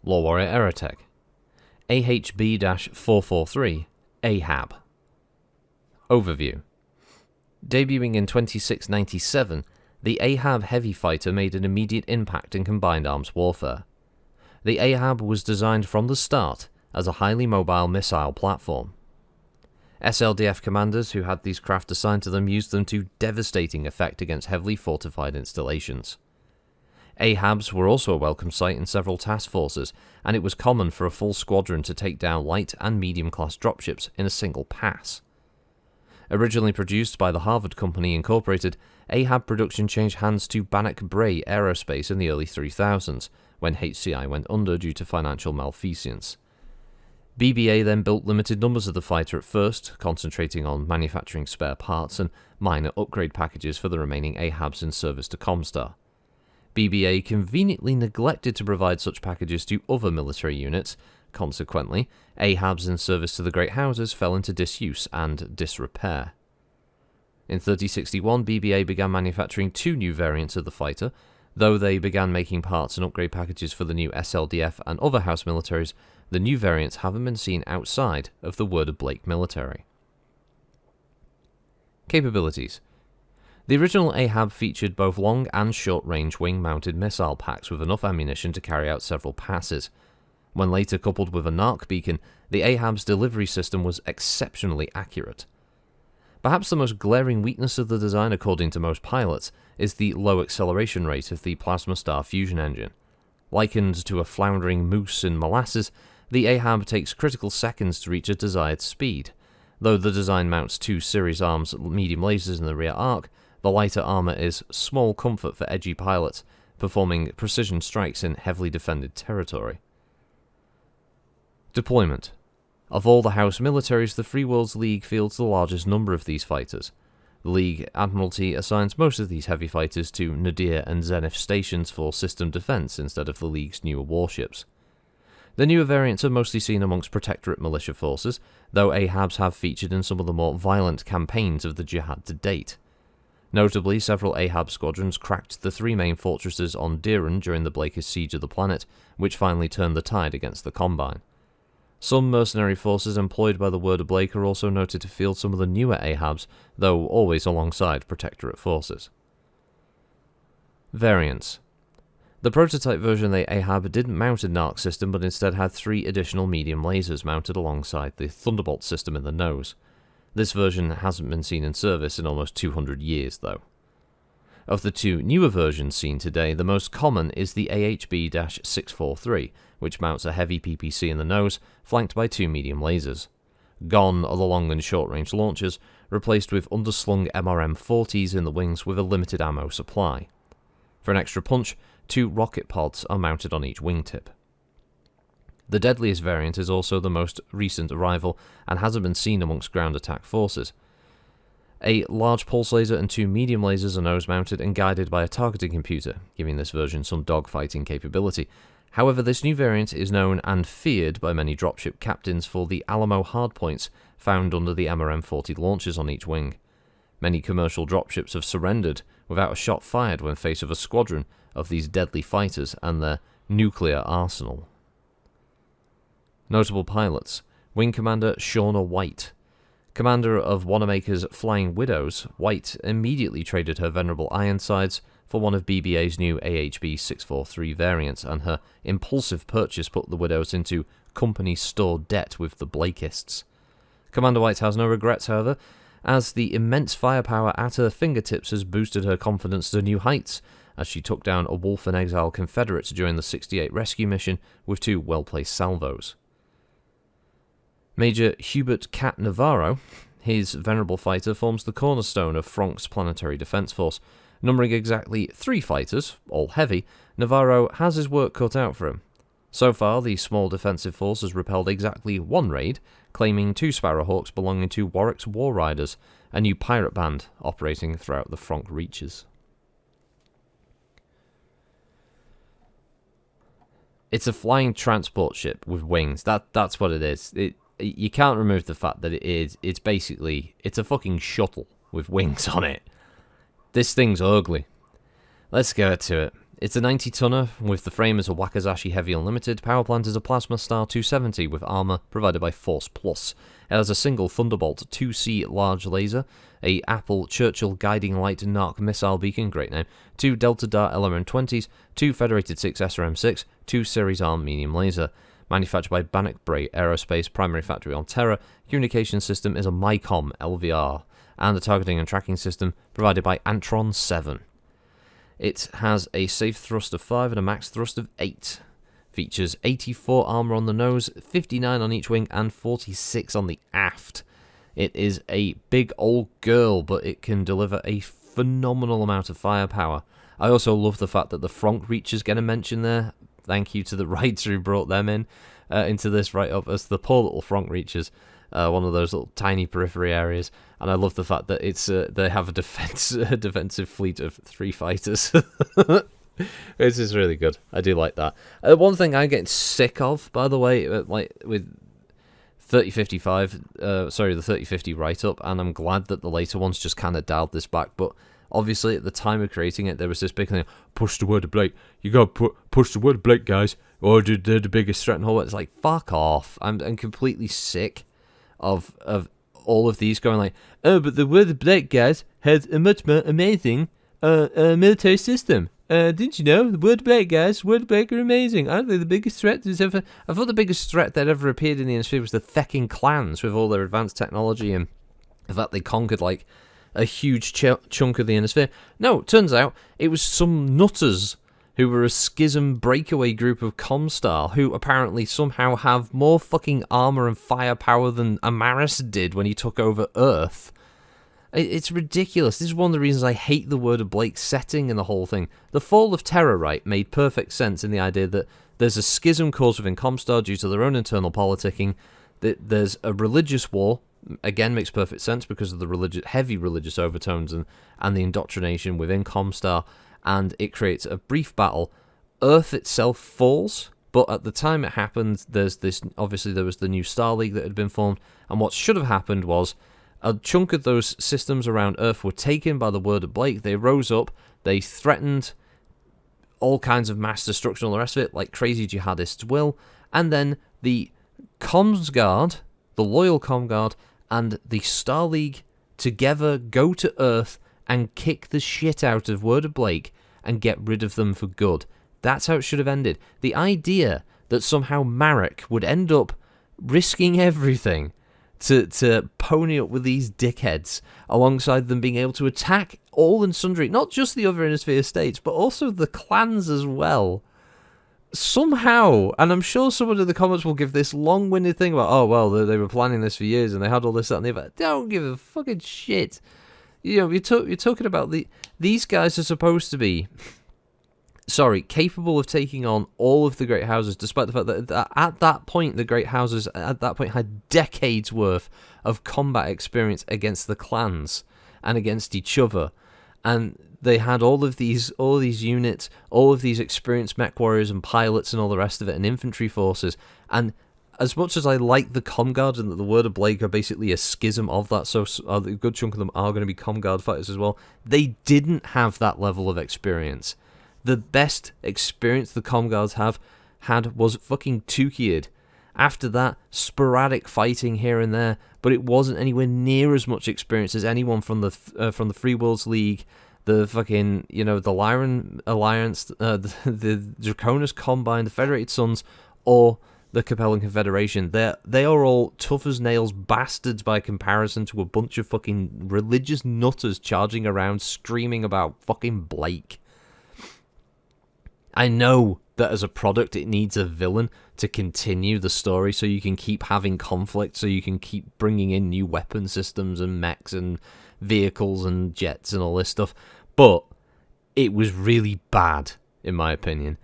LoreWarrior Aerotech. AHB-443 Ahab. Overview. Debuting in 2697, the Ahab heavy fighter made an immediate impact in combined arms warfare. The Ahab was designed from the start as a highly mobile missile platform. SLDF commanders who had these craft assigned to them used them to devastating effect against heavily fortified installations. Ahabs were also a welcome sight in several task forces, and it was common for a full squadron to take down light and medium-class dropships in a single pass. Originally produced by the Harvard Company Incorporated, Ahab production changed hands to Bannock Bray Aerospace in the early 3000s, when HCI went under due to financial malfeasance. BBA then built limited numbers of the fighter at first, concentrating on manufacturing spare parts and minor upgrade packages for the remaining Ahabs in service to Comstar. BBA conveniently neglected to provide such packages to other military units. Consequently, Ahabs in service to the Great Houses fell into disuse and disrepair. In 3061, BBA began manufacturing two new variants of the fighter, though they began making parts and upgrade packages for the new SLDF and other house militaries. The new variants haven't been seen outside of the Word of Blake military. Capabilities. The original Ahab featured both long and short-range wing-mounted missile packs with enough ammunition to carry out several passes. When later coupled with a NARC beacon, the Ahab's delivery system was exceptionally accurate. Perhaps the most glaring weakness of the design, according to most pilots, is the low acceleration rate of the Plasma Star fusion engine. Likened to a floundering moose in molasses, the Ahab takes critical seconds to reach a desired speed. Though the design mounts two series arms medium lasers in the rear arc, the lighter armor is small comfort for edgy pilots, performing precision strikes in heavily defended territory. Deployment. Of all the house militaries, the Free Worlds League fields the largest number of these fighters. The League Admiralty assigns most of these heavy fighters to Nadir and Zenith stations for system defense instead of the League's newer warships. The newer variants are mostly seen amongst Protectorate militia forces, though Ahabs have featured in some of the more violent campaigns of the Jihad to date. Notably, several Ahab squadrons cracked the three main fortresses on Diran during the Blakist siege of the planet, which finally turned the tide against the Combine. Some mercenary forces employed by the Word of Blake are also noted to field some of the newer Ahabs, though always alongside Protectorate forces. Variants. The prototype version of the Ahab didn't mount a NARC system, but instead had three additional medium lasers mounted alongside the Thunderbolt system in the nose. This version hasn't been seen in service in almost 200 years, though. Of the two newer versions seen today, the most common is the AHB-643, which mounts a heavy PPC in the nose, flanked by two medium lasers. Gone are the long and short-range launchers, replaced with underslung MRM-40s in the wings with a limited ammo supply. For an extra punch, two rocket pods are mounted on each wingtip. The deadliest variant is also the most recent arrival and hasn't been seen amongst ground attack forces. A large pulse laser and two medium lasers are nose-mounted and guided by a targeting computer, giving this version some dogfighting capability. However, this new variant is known and feared by many dropship captains for the Alamo hardpoints found under the MRM-40 launchers on each wing. Many commercial dropships have surrendered without a shot fired when faced with a squadron of these deadly fighters and their nuclear arsenal. Notable pilots. Wing Commander Shauna White. Commander of Wanamaker's Flying Widows, White immediately traded her venerable Ironsides for one of BBA's new AHB-643 variants, and her impulsive purchase put the Widows into company store debt with the Blakists. Commander White has no regrets, however, as the immense firepower at her fingertips has boosted her confidence to new heights, as she took down a Wolf in Exile Confederate during the 68 rescue mission with two well-placed salvos. Major Hubert Cat Navarro, his venerable fighter, forms the cornerstone of Fronk's planetary defense force. Numbering exactly 3 fighters, all heavy, Navarro has his work cut out for him. So far, the small defensive force has repelled exactly 1 raid, claiming 2 Sparrowhawks belonging to Warwick's War Riders, a new pirate band operating throughout the Fronk reaches. It's a flying transport ship with wings. That's what it is. You can't remove the fact that it's basically a fucking shuttle with wings on it. This thing's ugly. Let's get to it. It's a 90-tonner with the frame as a Wakizashi Heavy Unlimited. Power plant is a Plasma Star 270 with armor provided by Force Plus. It has a single Thunderbolt 2C large laser, a Apple Churchill Guiding Light NARC missile beacon, great name, 2 Delta Dart LRM-20s, 2 Federated 6 SRM-6, 2 Series Arm medium laser. Manufactured by Bannock Bray Aerospace, primary factory on Terra. Communication system is a MyCom LVR, and the targeting and tracking system provided by Antron 7. It has a safe thrust of 5 and a max thrust of 8. Features 84 armor on the nose, 59 on each wing, and 46 on the aft. It is a big old girl, but it can deliver a phenomenal amount of firepower. I also love the fact that the front reaches get a mention there. Thank you to the writer who brought them into this write-up as the poor little front reaches. One of those little tiny periphery areas, and I love the fact that it's they have a defensive fleet of 3 fighters. This is really good. I do like that. One thing I'm getting sick of, by the way, like with 3055, the 3050 write-up, and I'm glad that the later ones just kind of dialed this back, but obviously at the time of creating it, there was this big thing, push the word of Blake. You gotta push the word of Blake, guys, or they're the biggest threat in the whole world. It's like, fuck off. I'm completely sick of all of these going like, oh, but the word of Blake, guys, has a much more amazing military system. Didn't you know? The word of Blake, guys, word of Blake are amazing. Aren't they the biggest threat there's ever... I thought the biggest threat that ever appeared in the industry was the fecking clans with all their advanced technology and the fact they conquered, like, a huge chunk of the inner sphere. No, it turns out it was some nutters who were a schism breakaway group of Comstar who apparently somehow have more fucking armor and firepower than Amaris did when he took over Earth. It's ridiculous. This is one of the reasons I hate the Word of Blake setting and the whole thing. The Fall of Terror, right, made perfect sense in the idea that there's a schism caused within Comstar due to their own internal politicking, that there's a religious war. Again, makes perfect sense because of the heavy religious overtones and the indoctrination within Comstar, and it creates a brief battle. Earth itself falls, but at the time it happened, obviously there was the new Star League that had been formed, and what should have happened was a chunk of those systems around Earth were taken by the Word of Blake. They rose up, they threatened all kinds of mass destruction, all the rest of it, like crazy jihadists will, and then the Comms Guard, the loyal Comm Guard, and the Star League together go to Earth and kick the shit out of Word of Blake and get rid of them for good. That's how it should have ended. The idea that somehow Marek would end up risking everything to pony up with these dickheads, alongside them being able to attack all and sundry, not just the other Innisphere states, but also the clans as well. Somehow, and I'm sure someone in the comments will give this long-winded thing about, oh, well, they were planning this for years and they had all this, that, and the other. Don't give a fucking shit. You know, you're talking about these guys are supposed to be, capable of taking on all of the great houses, despite the fact that at that point, the great houses at that point had decades worth of combat experience against the clans and against each other. And they had all of these units, all of these experienced mech warriors and pilots and all the rest of it, and infantry forces. And as much as I like the Comguard and that the Word of Blake are basically a schism of that, so a good chunk of them are going to be Comguard fighters as well, they didn't have that level of experience. The best experience the Comguards had was fucking Tukiad. After that, sporadic fighting here and there, but it wasn't anywhere near as much experience as anyone from the Free Worlds League, the fucking, the Lyran Alliance, the Draconis Combine, the Federated Sons, or the Capellan Confederation. They are all tough as nails bastards by comparison to a bunch of fucking religious nutters charging around screaming about fucking Blake. I know that as a product it needs a villain to continue the story so you can keep having conflict, so you can keep bringing in new weapon systems and mechs and vehicles and jets and all this stuff, but it was really bad, in my opinion.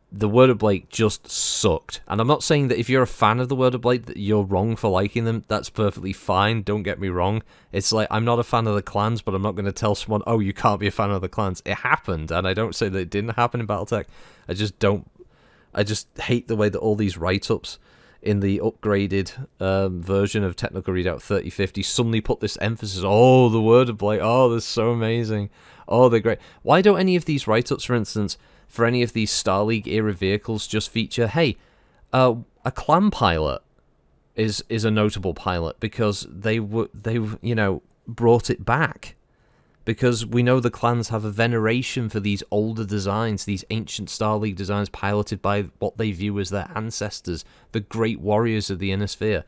The Word of Blake just sucked. And I'm not saying that if you're a fan of the Word of Blake that you're wrong for liking them. That's perfectly fine, don't get me wrong. It's like, I'm not a fan of the clans, but I'm not going to tell someone, oh, you can't be a fan of the clans. It happened, and I don't say that it didn't happen in Battletech. I just hate the way that all these write-ups in the upgraded version of Technical Readout 3050 suddenly put this emphasis, oh, the word of Blake, oh, they're so amazing, oh, they're great. Why don't any of these write-ups, for instance, for any of these Starleague era vehicles just feature, hey, a clan pilot is a notable pilot because they brought it back, because we know the clans have a veneration for these older designs, these ancient Starleague designs piloted by what they view as their ancestors, the great warriors of the Inner Sphere.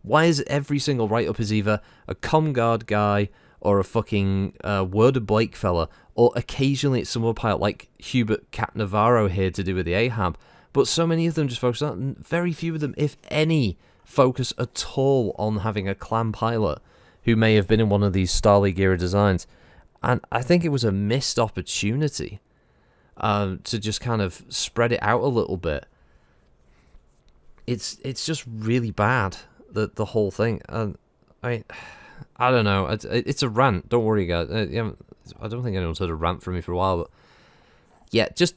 Why is every single write-up is either a Comguard guy or a fucking Word of Blake fella, or occasionally it's some other pilot like Hubert Cap Navarro here to do with the Ahab, but so many of them just focus on, very few of them, if any, focus at all on having a clan pilot who may have been in one of these Starleague era designs. And I think it was a missed opportunity to just kind of spread it out a little bit. It's just really bad, the whole thing. I mean, I don't know. It's a rant. Don't worry, guys. I don't think anyone's heard a rant from me for a while, but yeah, just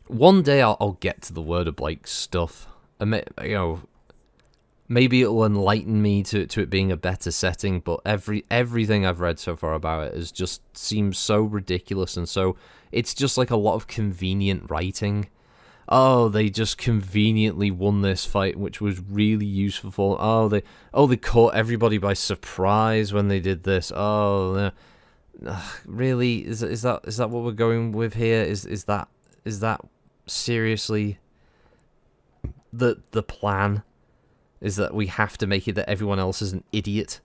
one day I'll get to the Word of Blake stuff. Maybe it'll enlighten me to it being a better setting, but everything I've read so far about it has just seems so ridiculous, and so it's just like a lot of convenient writing. Oh, they just conveniently won this fight, which was really useful for them. They caught everybody by surprise when they did this. Oh, really? Is that what we're going with here? Is that seriously the plan? Is that we have to make it that everyone else is an idiot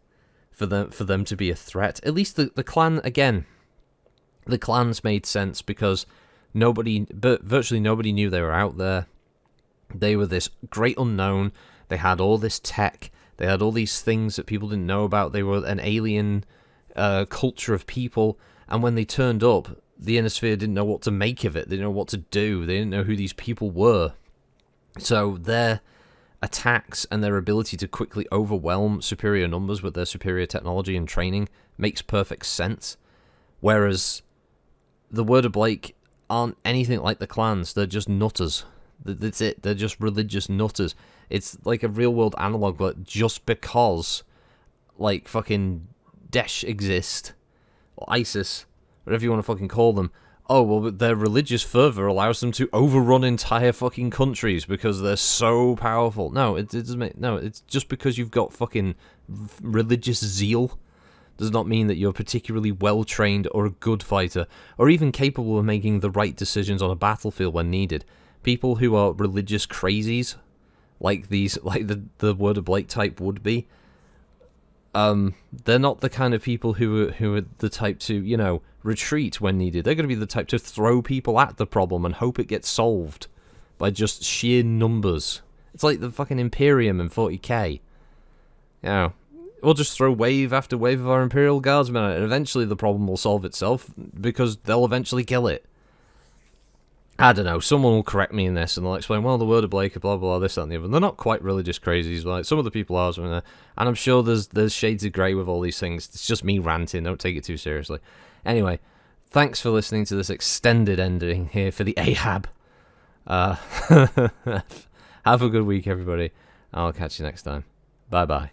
for them to be a threat? At least the clan, again, the clans made sense because virtually nobody knew they were out there. They were this great unknown. They had all this tech. They had all these things that people didn't know about. They were an alien culture of people. And when they turned up, the Inner Sphere didn't know what to make of it. They didn't know what to do. They didn't know who these people were. So their attacks and their ability to quickly overwhelm superior numbers with their superior technology and training makes perfect sense. Whereas the Word of Blake aren't anything like the clans. They're just nutters. That's it. They're just religious nutters. It's like a real-world analog, but just because, like, fucking Daesh exist, or ISIS, whatever you want to fucking call them, oh, well, their religious fervor allows them to overrun entire fucking countries because they're so powerful. No, it doesn't make... No, it's just because you've got fucking religious zeal does not mean that you're particularly well-trained or a good fighter, or even capable of making the right decisions on a battlefield when needed. People who are religious crazies, like the Word of Blake type would be, they're not the kind of people who are the type to, retreat when needed. They're going to be the type to throw people at the problem and hope it gets solved by just sheer numbers. It's like the fucking Imperium in 40k. We'll just throw wave after wave of our Imperial Guardsmen at it, and eventually the problem will solve itself, because they'll eventually kill it. I don't know, someone will correct me in this, and they'll explain, well, the Word of Blake, blah, blah, blah, this, that, and the other. They're not quite religious crazies, like some of the people are, and I'm sure there's shades of grey with all these things. It's just me ranting, don't take it too seriously. Anyway, thanks for listening to this extended ending here for the Ahab. Have a good week, everybody. I'll catch you next time. Bye-bye.